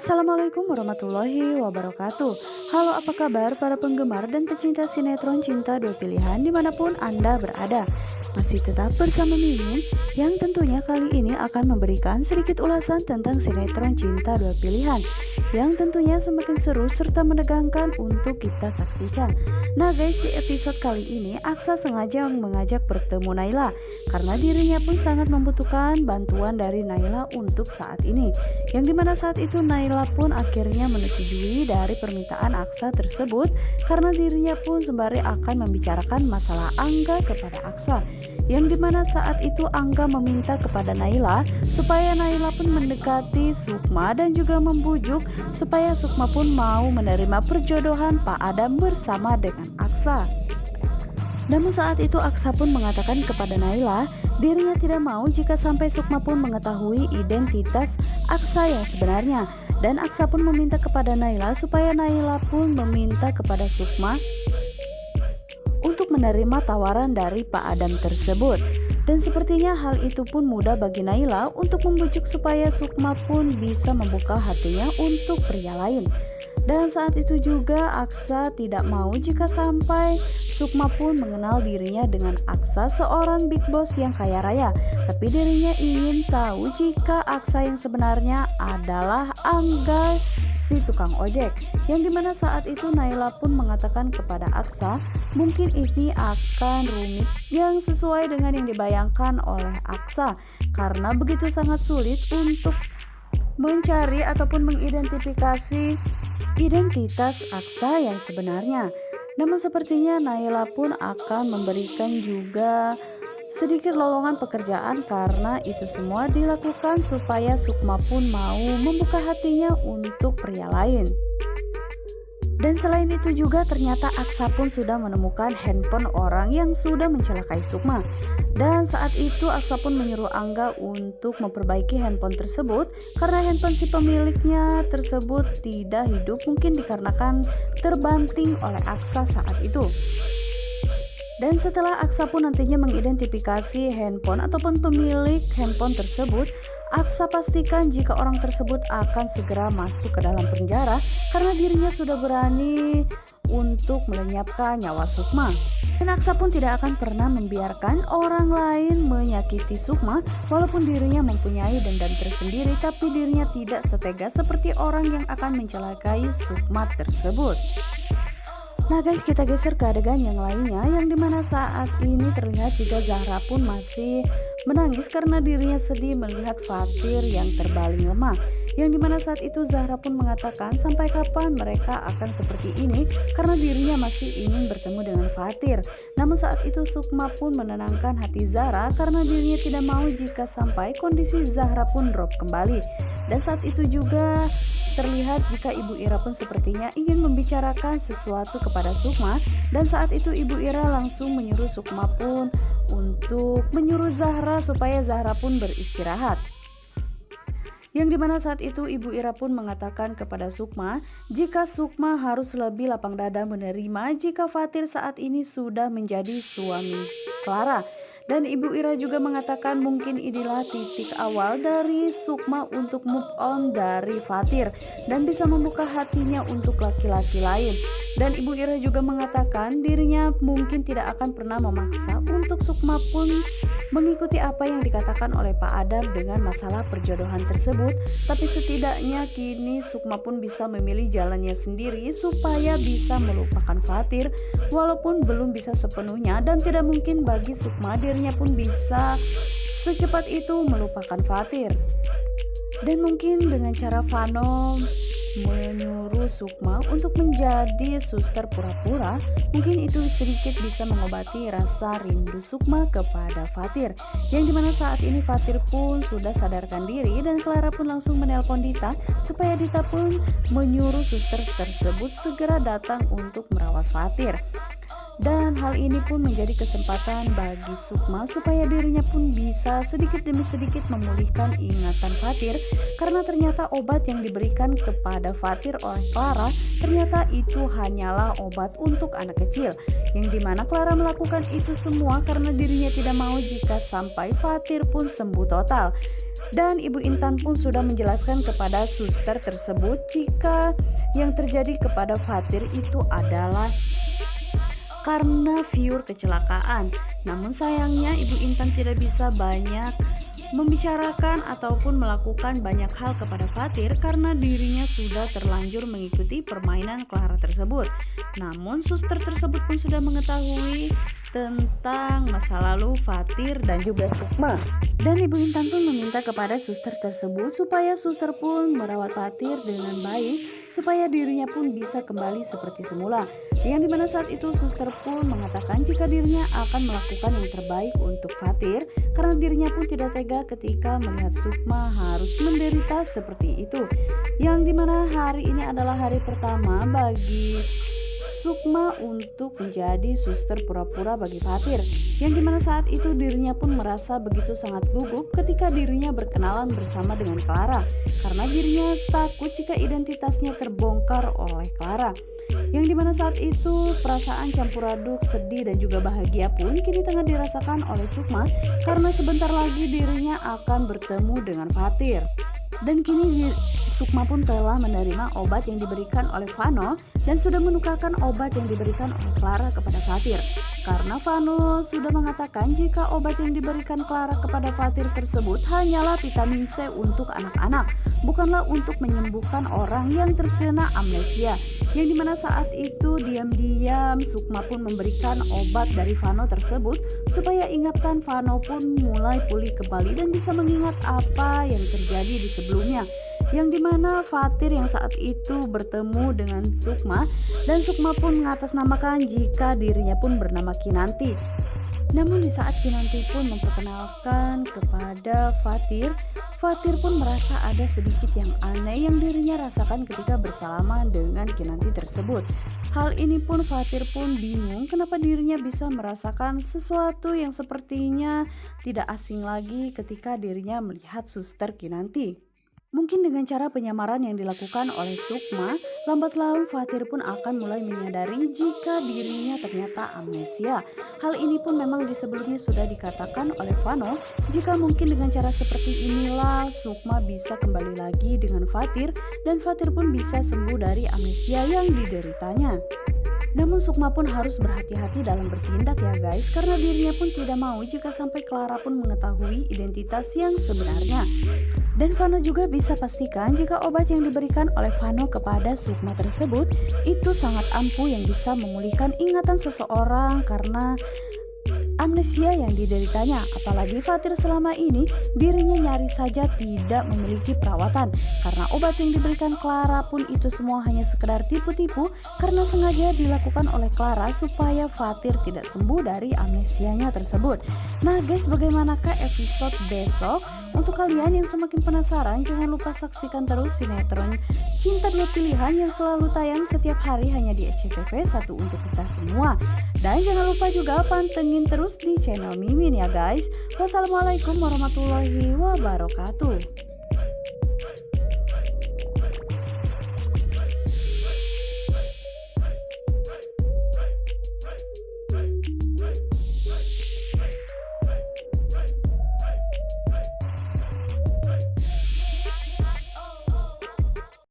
Assalamualaikum warahmatullahi wabarakatuh. Halo, apa kabar para penggemar dan pecinta sinetron Cinta Dua Pilihan dimanapun Anda berada. Masih tetap bersama Mimin yang tentunya kali ini akan memberikan sedikit ulasan tentang sinetron Cinta Dua Pilihan yang tentunya semakin seru serta menegangkan untuk kita saksikan. Nah guys, di episode kali ini Aksa sengaja mengajak bertemu Naila karena dirinya pun sangat membutuhkan bantuan dari Naila untuk saat ini. Yang dimana saat itu Naila pun akhirnya menyetujui dari permintaan Aksa tersebut karena dirinya pun sembari akan membicarakan masalah Angga kepada Aksa. Yang dimana saat itu Angga meminta kepada Naila supaya Naila pun mendekati Sukma dan juga membujuk supaya Sukma pun mau menerima perjodohan Pak Adam bersama dengan Aksa. Namun saat itu Aksa pun mengatakan kepada Naila dirinya tidak mau jika sampai Sukma pun mengetahui identitas Aksa yang sebenarnya. Dan Aksa pun meminta kepada Naila supaya Naila pun meminta kepada Sukma untuk menerima tawaran dari Pak Adam tersebut. Dan sepertinya hal itu pun mudah bagi Naila untuk membujuk supaya Sukma pun bisa membuka hatinya untuk pria lain. Dan saat itu juga Aksa tidak mau jika sampai Sukma pun mengenal dirinya dengan Aksa seorang big boss yang kaya raya. Tapi dirinya ingin tahu jika Aksa yang sebenarnya adalah Angga si tukang ojek. Yang dimana saat itu Naila pun mengatakan kepada Aksa mungkin ini akan rumit yang sesuai dengan yang dibayangkan oleh Aksa karena begitu sangat sulit untuk mencari ataupun mengidentifikasi identitas Aksa yang sebenarnya. Namun sepertinya Naila pun akan memberikan juga sedikit lowongan pekerjaan karena itu semua dilakukan supaya Sukma pun mau membuka hatinya untuk pria lain. Dan selain itu juga ternyata Aksa pun sudah menemukan handphone orang yang sudah mencelakai Sukma. Dan saat itu Aksa pun menyuruh Angga untuk memperbaiki handphone tersebut karena handphone si pemiliknya tersebut tidak hidup, mungkin dikarenakan terbanting oleh Aksa saat itu. Dan setelah Aksa pun nantinya mengidentifikasi handphone ataupun pemilik handphone tersebut, Aksa pastikan jika orang tersebut akan segera masuk ke dalam penjara karena dirinya sudah berani untuk melenyapkan nyawa Sukma. Dan Aksa pun tidak akan pernah membiarkan orang lain menyakiti Sukma walaupun dirinya mempunyai dendam tersendiri, tapi dirinya tidak setega seperti orang yang akan mencelakai Sukma tersebut. Nah guys, kita geser ke adegan yang lainnya yang dimana saat ini terlihat jika Zahra pun masih menangis karena dirinya sedih melihat Fatir yang terbaling lemah. Yang dimana saat itu Zahra pun mengatakan sampai kapan mereka akan seperti ini karena dirinya masih ingin bertemu dengan Fatir. Namun saat itu Sukma pun menenangkan hati Zahra karena dirinya tidak mau jika sampai kondisi Zahra pun drop kembali. Dan saat itu juga terlihat jika Ibu Ira pun sepertinya ingin membicarakan sesuatu kepada Sukma. Dan saat itu Ibu Ira langsung menyuruh Sukma pun untuk menyuruh Zahra supaya Zahra pun beristirahat. Yang dimana saat itu Ibu Ira pun mengatakan kepada Sukma jika Sukma harus lebih lapang dada menerima jika Fatir saat ini sudah menjadi suami Clara. Dan Ibu Ira juga mengatakan mungkin inilah titik awal dari Sukma untuk move on dari Fatir dan bisa membuka hatinya untuk laki-laki lain. Dan Ibu Ira juga mengatakan dirinya mungkin tidak akan pernah memaksa untuk Sukma pun mengikuti apa yang dikatakan oleh Pak Adam dengan masalah perjodohan tersebut. Tapi setidaknya kini Sukma pun bisa memilih jalannya sendiri supaya bisa melupakan Fatir walaupun belum bisa sepenuhnya, dan tidak mungkin bagi Sukma dirinya pun bisa secepat itu melupakan Fatir. Dan mungkin dengan cara Vano menyuruh Sukma untuk menjadi suster pura-pura, mungkin itu sedikit bisa mengobati rasa rindu Sukma kepada Fatir. Yang dimana saat ini Fatir pun sudah sadarkan diri dan Clara pun langsung menelpon Dita supaya Dita pun menyuruh suster tersebut segera datang untuk merawat Fatir. Dan hal ini pun menjadi kesempatan bagi Sukma supaya dirinya pun bisa sedikit demi sedikit memulihkan ingatan Fatir karena ternyata obat yang diberikan kepada Fatir oleh Clara ternyata itu hanyalah obat untuk anak kecil, yang dimana Clara melakukan itu semua karena dirinya tidak mau jika sampai Fatir pun sembuh total. Dan Ibu Intan pun sudah menjelaskan kepada suster tersebut jika yang terjadi kepada Fatir itu adalah karena pure kecelakaan. Namun sayangnya Ibu Intan tidak bisa banyak membicarakan ataupun melakukan banyak hal kepada Fatir karena dirinya sudah terlanjur mengikuti permainan Clara tersebut. Namun suster tersebut pun sudah mengetahui tentang masa lalu Fatir dan juga Sukma. Dan Ibu Intan pun meminta kepada suster tersebut supaya suster pun merawat Fatir dengan baik supaya dirinya pun bisa kembali seperti semula. Yang dimana saat itu suster pun mengatakan jika dirinya akan melakukan yang terbaik untuk Fatir karena dirinya pun tidak tega ketika melihat Sukma harus menderita seperti itu. Yang dimana hari ini adalah hari pertama bagi Sukma untuk menjadi suster pura-pura bagi Fatir, yang dimana saat itu dirinya pun merasa begitu sangat gugup ketika dirinya berkenalan bersama dengan Clara karena dirinya takut jika identitasnya terbongkar oleh Clara. Yang dimana saat itu perasaan campur aduk sedih dan juga bahagia pun kini tengah dirasakan oleh Sukma karena sebentar lagi dirinya akan bertemu dengan Fatir. Dan kini Sukma pun telah menerima obat yang diberikan oleh Vano dan sudah menukarkan obat yang diberikan oleh Clara kepada Fatir. Karena Vano sudah mengatakan jika obat yang diberikan Clara kepada Fatir tersebut hanyalah vitamin C untuk anak-anak, bukanlah untuk menyembuhkan orang yang terkena amnesia. Yang dimana saat itu diam-diam Sukma pun memberikan obat dari Vano tersebut supaya ingatan Vano pun mulai pulih kembali dan bisa mengingat apa yang terjadi di sebelumnya. Yang dimana Fatir yang saat itu bertemu dengan Sukma dan Sukma pun mengatasnamakan jika dirinya pun bernama Kinanti. Namun di saat Kinanti pun memperkenalkan kepada Fatir, Fatir pun merasa ada sedikit yang aneh yang dirinya rasakan ketika bersalaman dengan Kinanti tersebut. Hal ini pun Fatir pun bingung kenapa dirinya bisa merasakan sesuatu yang sepertinya tidak asing lagi ketika dirinya melihat suster Kinanti. Mungkin dengan cara penyamaran yang dilakukan oleh Sukma, lambat laun Fatir pun akan mulai menyadari jika dirinya ternyata amnesia. Hal ini pun memang di sebelumnya sudah dikatakan oleh Vano, jika mungkin dengan cara seperti inilah Sukma bisa kembali lagi dengan Fatir dan Fatir pun bisa sembuh dari amnesia yang dideritanya. Namun Sukma pun harus berhati-hati dalam bertindak ya guys, karena dirinya pun tidak mau jika sampai Clara pun mengetahui identitas yang sebenarnya. Dan Vano juga bisa pastikan jika obat yang diberikan oleh Vano kepada Sukma tersebut itu sangat ampuh yang bisa memulihkan ingatan seseorang karena amnesia yang dideritanya. Apalagi Fatir selama ini dirinya nyaris saja tidak memiliki perawatan karena obat yang diberikan Clara pun itu semua hanya sekedar tipu-tipu karena sengaja dilakukan oleh Clara supaya Fatir tidak sembuh dari amnesianya tersebut. Nah guys, bagaimanakah episode besok? Untuk kalian yang semakin penasaran, jangan lupa saksikan terus sinetron Cinta Dua Pilihan yang selalu tayang setiap hari hanya di SCTV, satu untuk kita semua. Dan jangan lupa juga pantengin terus di channel Mimin ya guys. Wassalamualaikum warahmatullahi wabarakatuh.